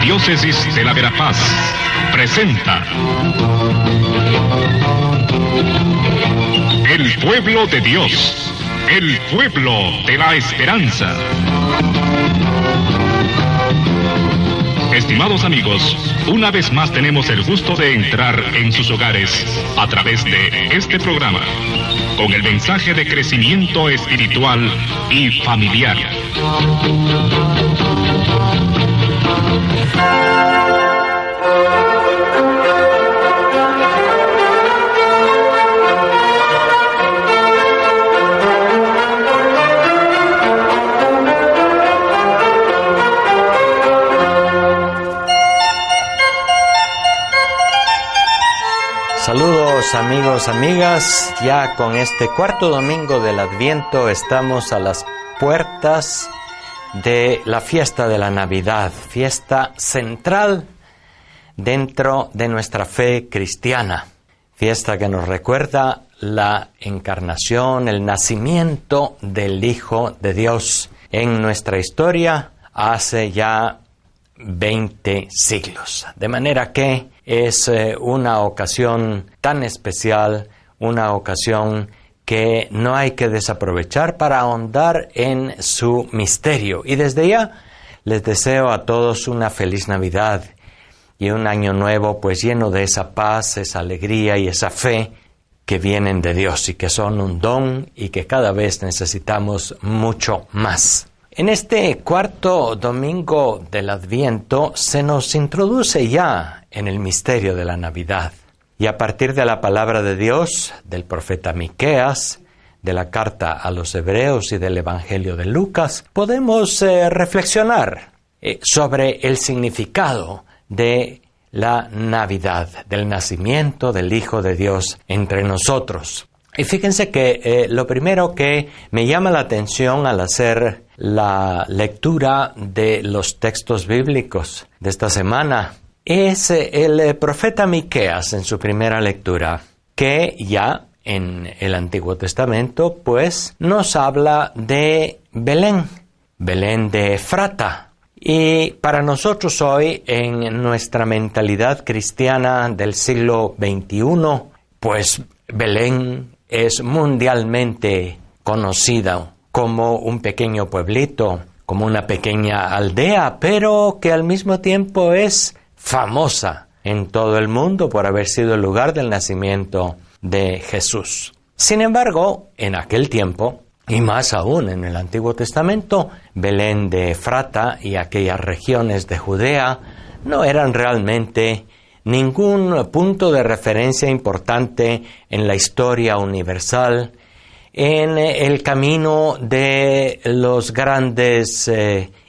Arquidiócesis de la Verapaz presenta El Pueblo de Dios, el pueblo de la esperanza. Estimados amigos, una vez más tenemos el gusto de entrar en sus hogares a través de este programa, con el mensaje de crecimiento espiritual y familiar. Saludos amigos, amigas, ya con este cuarto domingo del Adviento estamos a las puertas de la fiesta de la Navidad, fiesta central dentro de nuestra fe cristiana, fiesta que nos recuerda la encarnación, el nacimiento del Hijo de Dios en nuestra historia hace ya 20 siglos, de manera que es una ocasión tan especial, una ocasión que no hay que desaprovechar para ahondar en su misterio. Y desde ya les deseo a todos una feliz Navidad y un año nuevo pues lleno de esa paz, esa alegría y esa fe que vienen de Dios y que son un don y que cada vez necesitamos mucho más. En este cuarto domingo del Adviento se nos introduce ya en el misterio de la Navidad. Y a partir de la palabra de Dios, del profeta Miqueas, de la carta a los Hebreos y del Evangelio de Lucas, podemos reflexionar sobre el significado de la Navidad, del nacimiento del Hijo de Dios entre nosotros. Y fíjense que lo primero que me llama la atención al hacer la lectura de los textos bíblicos de esta semana es el profeta Miqueas en su primera lectura, que ya en el Antiguo Testamento pues nos habla de Belén, Belén de Efrata. Y para nosotros hoy, en nuestra mentalidad cristiana del siglo XXI, pues Belén es mundialmente conocida como un pequeño pueblito, como una pequeña aldea, pero que al mismo tiempo es famosa en todo el mundo por haber sido el lugar del nacimiento de Jesús. Sin embargo, en aquel tiempo, y más aún en el Antiguo Testamento, Belén de Efrata y aquellas regiones de Judea no eran realmente ningún punto de referencia importante en la historia universal, en el camino de los grandes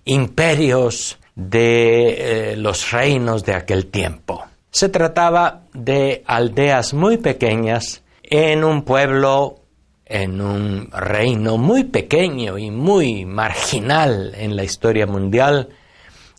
imperios de los reinos de aquel tiempo. Se trataba de aldeas muy pequeñas en un pueblo, en un reino muy pequeño y muy marginal en la historia mundial,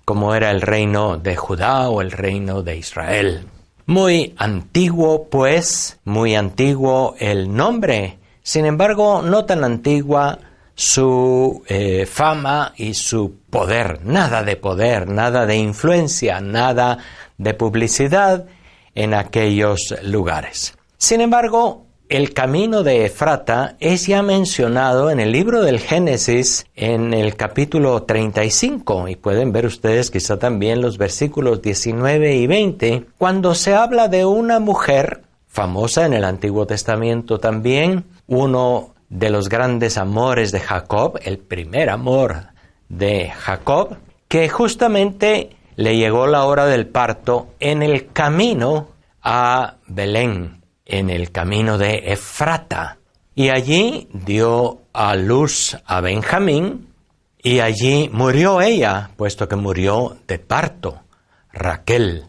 como era el reino de Judá o el reino de Israel. Muy antiguo, pues, muy antiguo el nombre, sin embargo, no tan antigua su fama y su poder, nada de influencia, nada de publicidad en aquellos lugares. Sin embargo, el camino de Efrata es ya mencionado en el libro del Génesis en el capítulo 35 y pueden ver ustedes quizá también los versículos 19 y 20 cuando se habla de una mujer famosa en el Antiguo Testamento también, uno de los grandes amores de Jacob, el primer amor de Jacob, que justamente le llegó la hora del parto en el camino a Belén, en el camino de Efrata. Y allí dio a luz a Benjamín y allí murió ella, puesto que murió de parto, Raquel.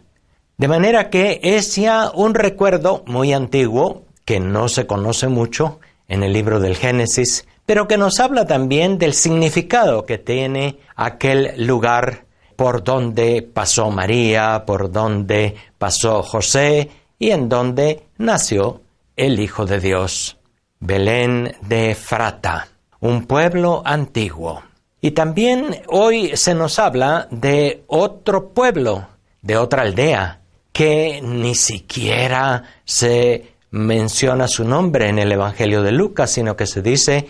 De manera que es ya un recuerdo muy antiguo que no se conoce mucho en el libro del Génesis, pero que nos habla también del significado que tiene aquel lugar por donde pasó María, por donde pasó José y en donde nació el Hijo de Dios. Belén de Efrata, un pueblo antiguo. Y también hoy se nos habla de otro pueblo, de otra aldea, que ni siquiera se menciona su nombre en el Evangelio de Lucas, sino que se dice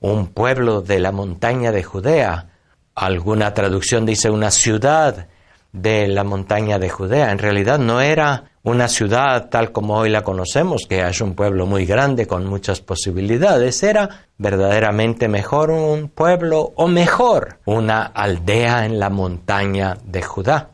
un pueblo de la montaña de Judea. Alguna traducción dice una ciudad de la montaña de Judea. En realidad no era una ciudad tal como hoy la conocemos, que es un pueblo muy grande con muchas posibilidades. Era verdaderamente mejor un pueblo, o mejor, una aldea en la montaña de Judá.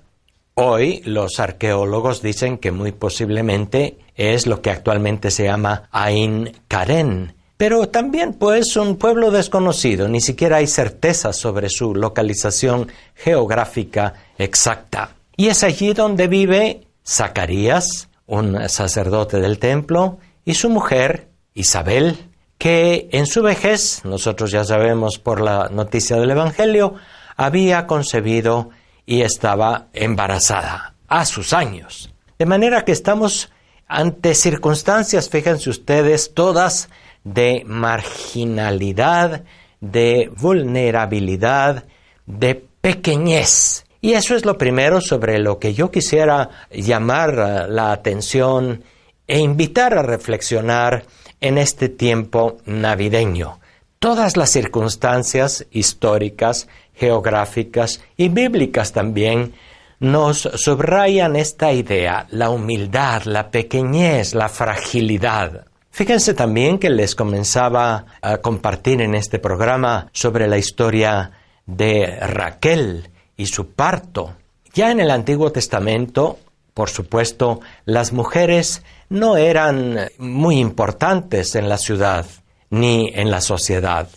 Hoy los arqueólogos dicen que muy posiblemente es lo que actualmente se llama Ain Karen, pero también pues un pueblo desconocido, ni siquiera hay certeza sobre su localización geográfica exacta. Y es allí donde vive Zacarías, un sacerdote del templo, y su mujer, Isabel, que en su vejez, nosotros ya sabemos por la noticia del Evangelio, había concebido y estaba embarazada a sus años. De manera que estamos ante circunstancias, fíjense ustedes, todas de marginalidad, de vulnerabilidad, de pequeñez. Y eso es lo primero sobre lo que yo quisiera llamar la atención e invitar a reflexionar en este tiempo navideño. Todas las circunstancias históricas, geográficas y bíblicas también nos subrayan esta idea, la humildad, la pequeñez, la fragilidad. Fíjense también que les comenzaba a compartir en este programa sobre la historia de Raquel y su parto. Ya en el Antiguo Testamento, por supuesto, las mujeres no eran muy importantes en la ciudad ni en la sociedad.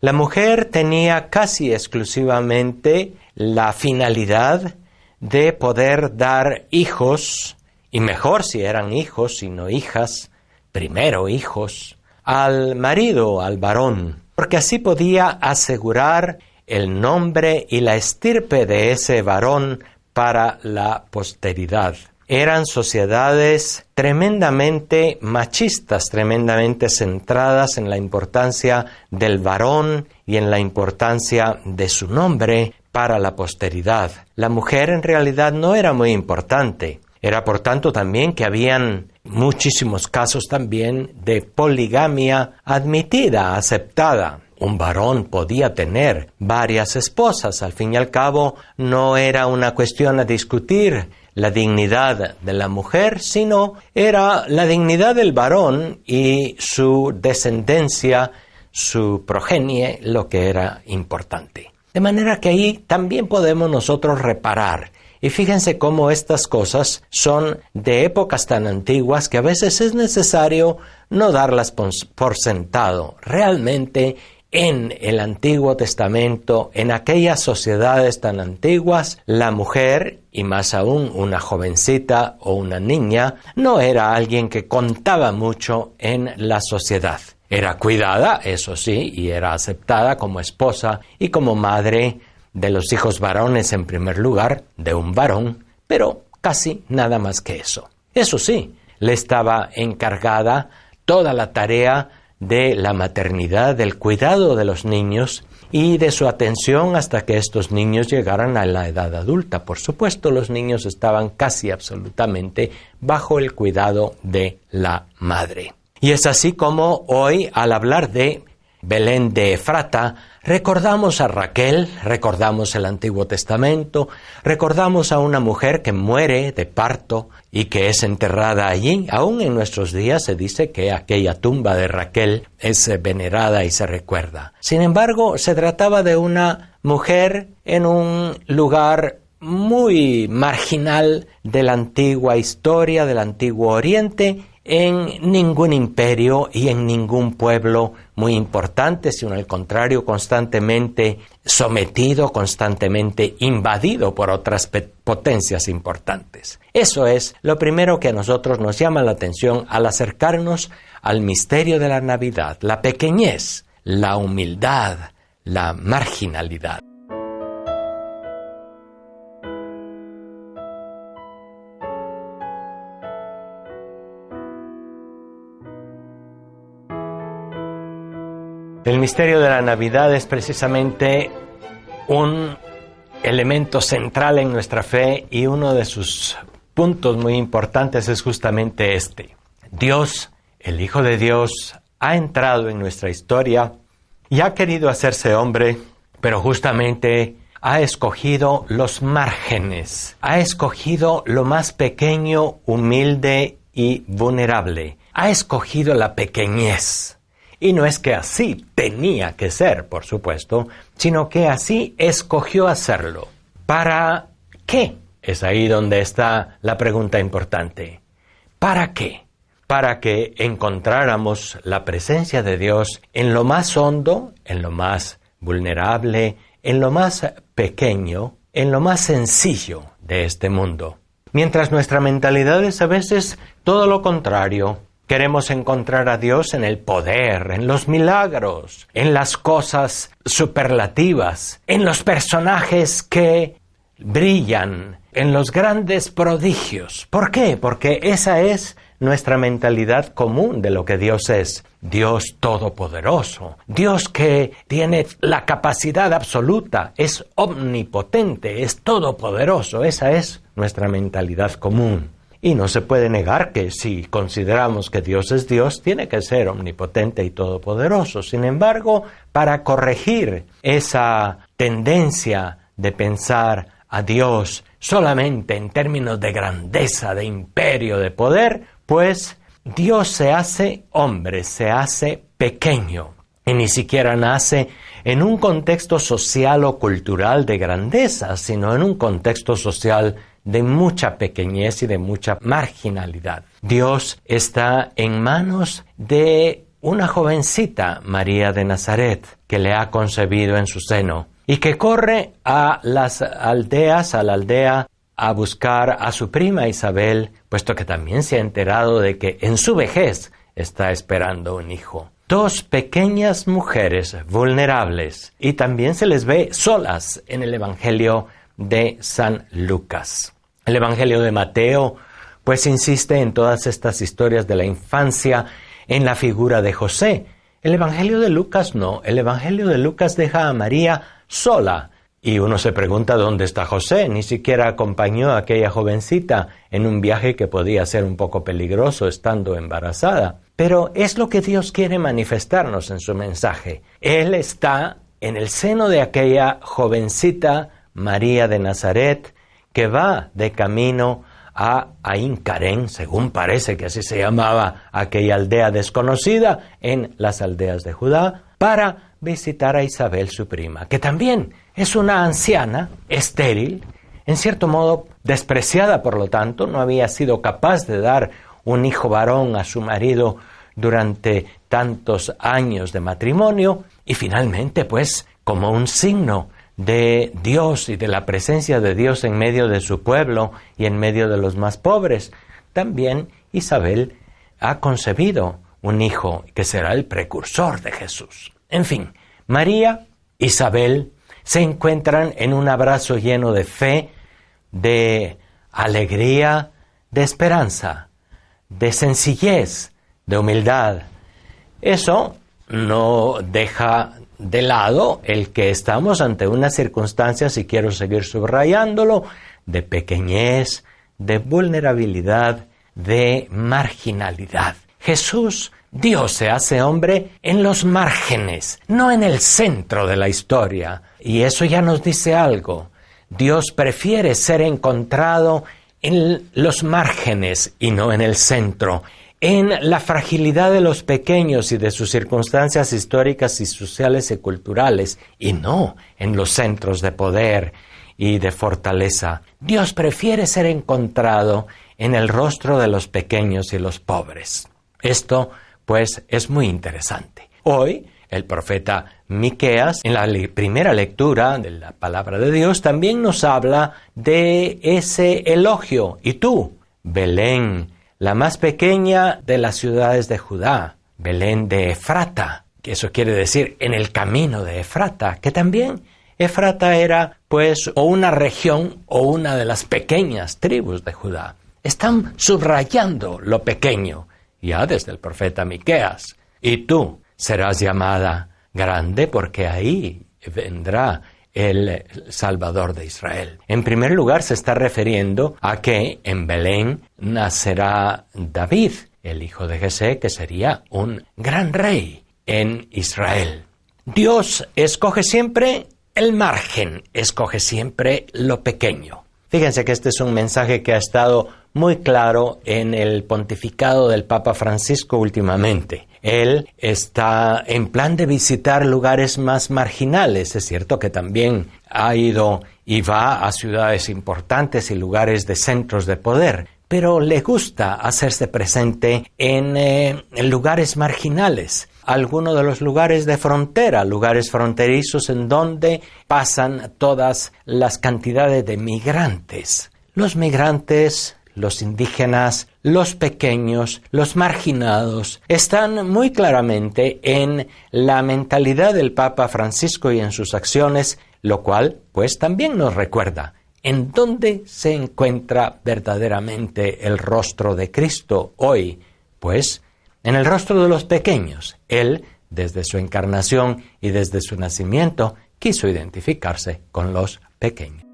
La mujer tenía casi exclusivamente la finalidad de poder dar hijos, y mejor si eran hijos y no hijas, primero hijos, al marido, al varón, porque así podía asegurar el nombre y la estirpe de ese varón para la posteridad. Eran sociedades tremendamente machistas, tremendamente centradas en la importancia del varón y en la importancia de su nombre para la posteridad. La mujer en realidad no era muy importante. Era por tanto también que habían muchísimos casos también de poligamia admitida, aceptada. Un varón podía tener varias esposas. Al fin y al cabo, no era una cuestión a discutir la dignidad de la mujer, sino era la dignidad del varón y su descendencia, su progenie, lo que era importante. De manera que ahí también podemos nosotros reparar. Y fíjense cómo estas cosas son de épocas tan antiguas que a veces es necesario no darlas por sentado. Realmente en el Antiguo Testamento, en aquellas sociedades tan antiguas, la mujer, y más aún una jovencita o una niña, no era alguien que contaba mucho en la sociedad. Era cuidada, eso sí, y era aceptada como esposa y como madre de los hijos varones en primer lugar, de un varón, pero casi nada más que eso. Eso sí, le estaba encargada toda la tarea de la maternidad, del cuidado de los niños y de su atención hasta que estos niños llegaran a la edad adulta. Por supuesto, los niños estaban casi absolutamente bajo el cuidado de la madre. Y es así como hoy, al hablar de Belén de Efrata, recordamos a Raquel, recordamos el Antiguo Testamento, recordamos a una mujer que muere de parto y que es enterrada allí. Aún en nuestros días se dice que aquella tumba de Raquel es venerada y se recuerda. Sin embargo, se trataba de una mujer en un lugar muy marginal de la antigua historia, del Antiguo Oriente, en ningún imperio y en ningún pueblo muy importante, sino al contrario, constantemente sometido, constantemente invadido por otras potencias importantes. Eso es lo primero que a nosotros nos llama la atención al acercarnos al misterio de la Navidad, la pequeñez, la humildad, la marginalidad. El misterio de la Navidad es precisamente un elemento central en nuestra fe y uno de sus puntos muy importantes es justamente este. Dios, el Hijo de Dios, ha entrado en nuestra historia y ha querido hacerse hombre, pero justamente ha escogido los márgenes, ha escogido lo más pequeño, humilde y vulnerable, ha escogido la pequeñez. Y no es que así tenía que ser, por supuesto, sino que así escogió hacerlo. ¿Para qué? Es ahí donde está la pregunta importante. ¿Para qué? Para que encontráramos la presencia de Dios en lo más hondo, en lo más vulnerable, en lo más pequeño, en lo más sencillo de este mundo. Mientras nuestra mentalidad es a veces todo lo contrario. Queremos encontrar a Dios en el poder, en los milagros, en las cosas superlativas, en los personajes que brillan, en los grandes prodigios. ¿Por qué? Porque esa es nuestra mentalidad común de lo que Dios es. Dios todopoderoso, Dios que tiene la capacidad absoluta, es omnipotente, es todopoderoso. Esa es nuestra mentalidad común. Y no se puede negar que si consideramos que Dios es Dios, tiene que ser omnipotente y todopoderoso. Sin embargo, para corregir esa tendencia de pensar a Dios solamente en términos de grandeza, de imperio, de poder, pues Dios se hace hombre, se hace pequeño. Y ni siquiera nace en un contexto social o cultural de grandeza, sino en un contexto social de mucha pequeñez y de mucha marginalidad. Dios está en manos de una jovencita, María de Nazaret, que le ha concebido en su seno y que corre a las aldeas, a la aldea, a buscar a su prima Isabel, puesto que también se ha enterado de que en su vejez está esperando un hijo. Dos pequeñas mujeres vulnerables, y también se les ve solas en el Evangelio de San Lucas. El Evangelio de Mateo, pues insiste en todas estas historias de la infancia, en la figura de José. El Evangelio de Lucas no. El Evangelio de Lucas deja a María sola. Y uno se pregunta dónde está José. Ni siquiera acompañó a aquella jovencita en un viaje que podía ser un poco peligroso estando embarazada. Pero es lo que Dios quiere manifestarnos en su mensaje. Él está en el seno de aquella jovencita María de Nazaret, que va de camino a Ain Carén, según parece que así se llamaba aquella aldea desconocida en las aldeas de Judá, para visitar a Isabel, su prima, que también es una anciana, estéril, en cierto modo despreciada, por lo tanto, no había sido capaz de dar un hijo varón a su marido durante tantos años de matrimonio, y finalmente, pues, como un signo de Dios y de la presencia de Dios en medio de su pueblo y en medio de los más pobres, también Isabel ha concebido un hijo que será el precursor de Jesús. En fin, María, Isabel se encuentran en un abrazo lleno de fe, de alegría, de esperanza, de sencillez, de humildad. Eso no deja de lado el que estamos ante una circunstancia, si quiero seguir subrayándolo, de pequeñez, de vulnerabilidad, de marginalidad. Jesús, Dios se hace hombre en los márgenes, no en el centro de la historia. Y eso ya nos dice algo. Dios prefiere ser encontrado en los márgenes y no en el centro, en la fragilidad de los pequeños y de sus circunstancias históricas y sociales y culturales, y no en los centros de poder y de fortaleza. Dios prefiere ser encontrado en el rostro de los pequeños y los pobres. Esto, pues, es muy interesante. Hoy, el profeta Miqueas, en la primera lectura de la palabra de Dios, también nos habla de ese elogio. Y tú, Belén, la más pequeña de las ciudades de Judá, Belén de Efrata, que eso quiere decir en el camino de Efrata, que también Efrata era, pues, o una región o una de las pequeñas tribus de Judá. Están subrayando lo pequeño, ya desde el profeta Miqueas. Y tú serás llamada grande porque ahí vendrá el Salvador de Israel. En primer lugar, se está refiriendo a que en Belén nacerá David, el hijo de Jesé, que sería un gran rey en Israel. Dios escoge siempre el margen, escoge siempre lo pequeño. Fíjense que este es un mensaje que ha estado muy claro en el pontificado del Papa Francisco últimamente. Él está en plan de visitar lugares más marginales. Es cierto que también ha ido y va a ciudades importantes y lugares de centros de poder, pero le gusta hacerse presente en lugares marginales, algunos de los lugares de frontera, lugares fronterizos en donde pasan todas las cantidades de migrantes. Los migrantes, los indígenas, los pequeños, los marginados, están muy claramente en la mentalidad del Papa Francisco y en sus acciones, lo cual pues también nos recuerda en dónde se encuentra verdaderamente el rostro de Cristo hoy, pues en el rostro de los pequeños. Él, desde su encarnación y desde su nacimiento, quiso identificarse con los pequeños.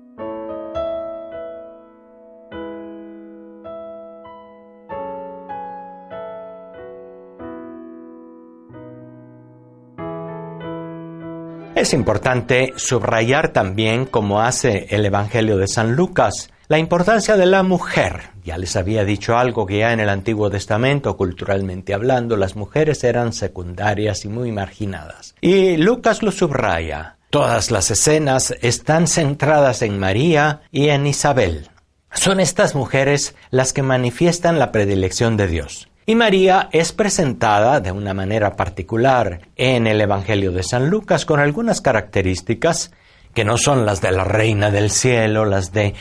Es importante subrayar también, como hace el Evangelio de San Lucas, la importancia de la mujer. Ya les había dicho algo que ya en el Antiguo Testamento, culturalmente hablando, las mujeres eran secundarias y muy marginadas. Y Lucas lo subraya. Todas las escenas están centradas en María y en Isabel. Son estas mujeres las que manifiestan la predilección de Dios. Y María es presentada de una manera particular en el Evangelio de San Lucas con algunas características que no son las de la Reina del Cielo, las de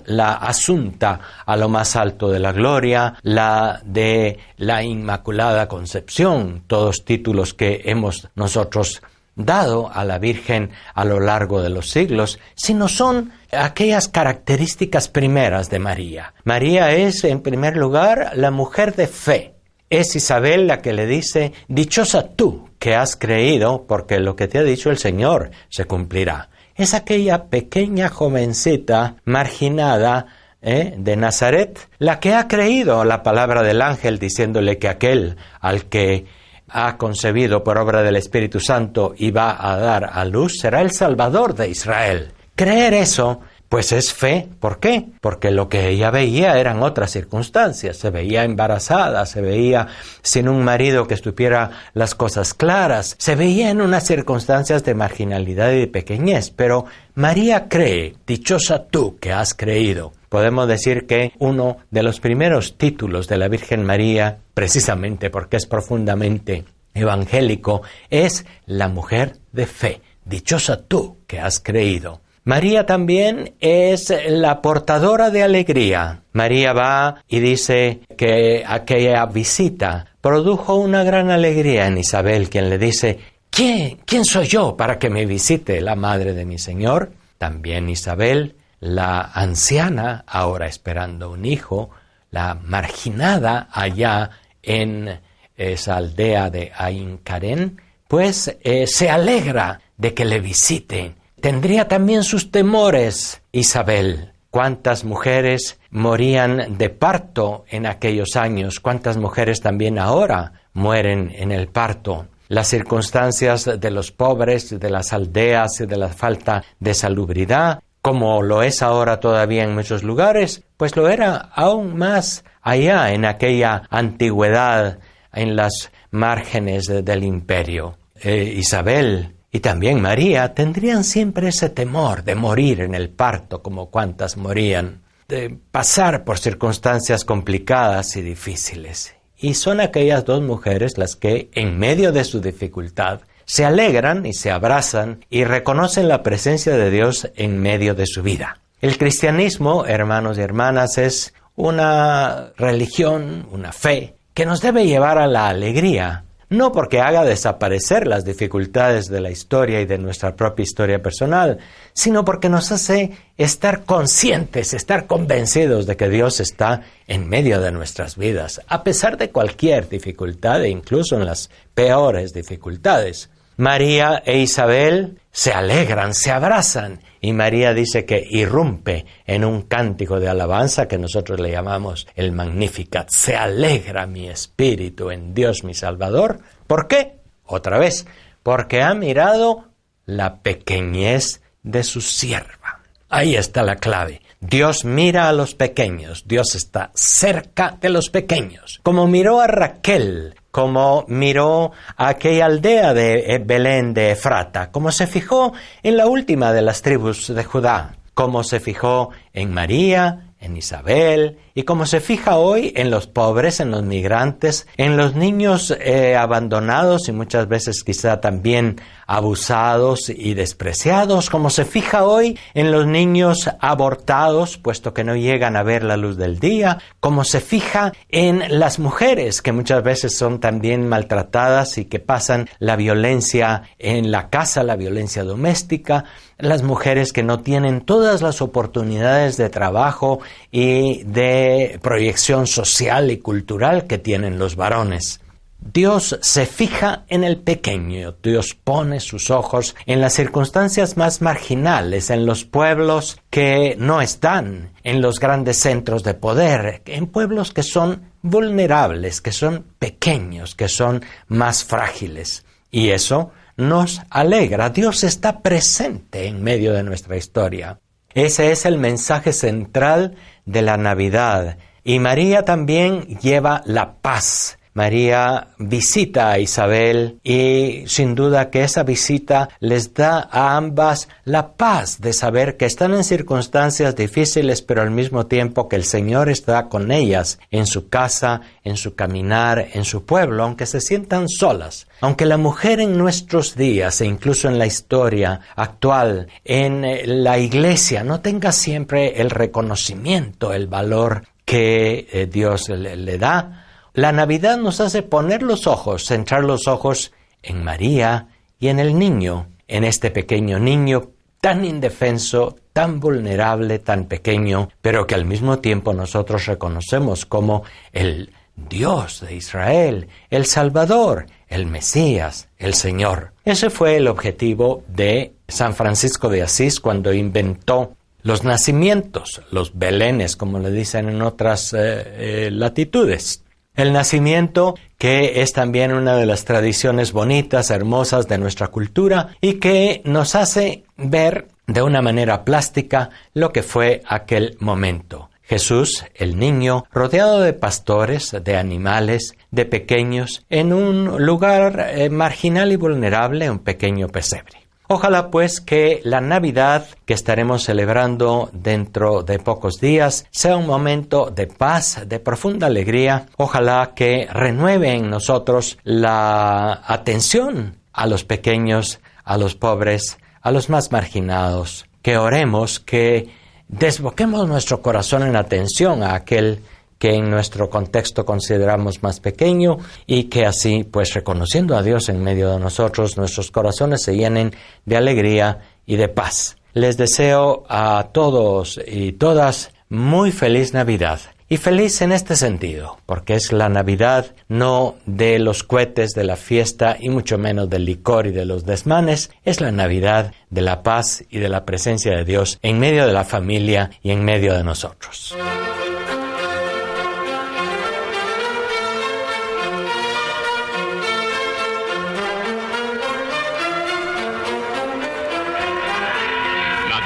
la Asunta a lo más alto de la gloria, la de la Inmaculada Concepción, todos títulos que hemos nosotros dado a la Virgen a lo largo de los siglos, sino son aquellas características primeras de María. María es, en primer lugar, la mujer de fe. Es Isabel la que le dice, dichosa tú que has creído, porque lo que te ha dicho el Señor se cumplirá. Es aquella pequeña jovencita marginada de Nazaret, la que ha creído la palabra del ángel diciéndole que aquel al que ha concebido por obra del Espíritu Santo y va a dar a luz será el Salvador de Israel. Creer eso, pues es fe. ¿Por qué? Porque lo que ella veía eran otras circunstancias. Se veía embarazada, se veía sin un marido que estuviera las cosas claras, se veía en unas circunstancias de marginalidad y de pequeñez. Pero María cree, dichosa tú que has creído. Podemos decir que uno de los primeros títulos de la Virgen María, precisamente porque es profundamente evangélico, es la mujer de fe. Dichosa tú que has creído. María también es la portadora de alegría. María va y dice que aquella visita produjo una gran alegría en Isabel, quien le dice, ¿Quién soy yo para que me visite la madre de mi Señor? También Isabel, la anciana, ahora esperando un hijo, la marginada allá en esa aldea de Ain Karen, pues se alegra de que le visiten. Tendría también sus temores Isabel. ¿Cuántas mujeres morían de parto en aquellos años? ¿Cuántas mujeres también ahora mueren en el parto? Las circunstancias de los pobres, de las aldeas y de la falta de salubridad, como lo es ahora todavía en muchos lugares, pues lo era aún más allá en aquella antigüedad, en las márgenes del imperio. Isabel y también María tendrían siempre ese temor de morir en el parto, como cuantas morían, de pasar por circunstancias complicadas y difíciles. Y son aquellas dos mujeres las que, en medio de su dificultad, se alegran y se abrazan y reconocen la presencia de Dios en medio de su vida. El cristianismo, hermanos y hermanas, es una religión, una fe, que nos debe llevar a la alegría, no porque haga desaparecer las dificultades de la historia y de nuestra propia historia personal, sino porque nos hace estar conscientes, estar convencidos de que Dios está en medio de nuestras vidas, a pesar de cualquier dificultad e incluso en las peores dificultades. María e Isabel se alegran, se abrazan, y María dice que irrumpe en un cántico de alabanza que nosotros le llamamos el Magnificat. Se alegra mi espíritu en Dios mi Salvador. ¿Por qué? Otra vez, porque ha mirado la pequeñez de su sierva. Ahí está la clave. Dios mira a los pequeños, Dios está cerca de los pequeños. Como miró a Raquel, como miró a aquella aldea de Belén de Efrata, como se fijó en la última de las tribus de Judá, como se fijó en María, en Isabel, y como se fija hoy en los pobres, en los migrantes, en los niños abandonados y muchas veces quizá también abusados y despreciados, como se fija hoy en los niños abortados, puesto que no llegan a ver la luz del día, como se fija en las mujeres que muchas veces son también maltratadas y que pasan la violencia en la casa, la violencia doméstica, las mujeres que no tienen todas las oportunidades de trabajo y de proyección social y cultural que tienen los varones. Dios se fija en el pequeño, Dios pone sus ojos en las circunstancias más marginales, en los pueblos que no están en los grandes centros de poder, en pueblos que son vulnerables, que son pequeños, que son más frágiles. Y eso nos alegra. Dios está presente en medio de nuestra historia. Ese es el mensaje central de la Navidad. Y María también lleva la paz. María visita a Isabel y sin duda que esa visita les da a ambas la paz de saber que están en circunstancias difíciles, pero al mismo tiempo que el Señor está con ellas en su casa, en su caminar, en su pueblo, aunque se sientan solas. Aunque la mujer en nuestros días e incluso en la historia actual, en la iglesia, no tenga siempre el reconocimiento, el valor que Dios le da, la Navidad nos hace poner los ojos, centrar los ojos en María y en el niño, en este pequeño niño tan indefenso, tan vulnerable, tan pequeño, pero que al mismo tiempo nosotros reconocemos como el Dios de Israel, el Salvador, el Mesías, el Señor. Ese fue el objetivo de San Francisco de Asís cuando inventó los nacimientos, los belenes, como le dicen en otras latitudes. El nacimiento, que es también una de las tradiciones bonitas, hermosas de nuestra cultura y que nos hace ver de una manera plástica lo que fue aquel momento. Jesús, el niño, rodeado de pastores, de animales, de pequeños, en un lugar marginal y vulnerable, un pequeño pesebre. Ojalá pues que la Navidad que estaremos celebrando dentro de pocos días sea un momento de paz, de profunda alegría. Ojalá que renueve en nosotros la atención a los pequeños, a los pobres, a los más marginados. Que oremos, que desboquemos nuestro corazón en atención a aquel que en nuestro contexto consideramos más pequeño y que así, pues reconociendo a Dios en medio de nosotros, nuestros corazones se llenen de alegría y de paz. Les deseo a todos y todas muy feliz Navidad. Y feliz en este sentido, porque es la Navidad no de los cohetes de la fiesta y mucho menos del licor y de los desmanes, es la Navidad de la paz y de la presencia de Dios en medio de la familia y en medio de nosotros.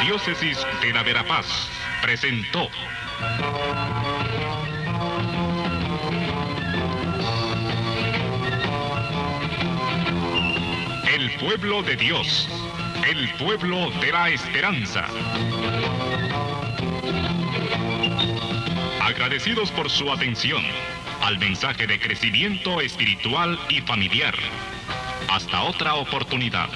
Diócesis de la Verapaz presentó El pueblo de Dios, el pueblo de la esperanza. Agradecidos por su atención al mensaje de crecimiento espiritual y familiar. Hasta otra oportunidad.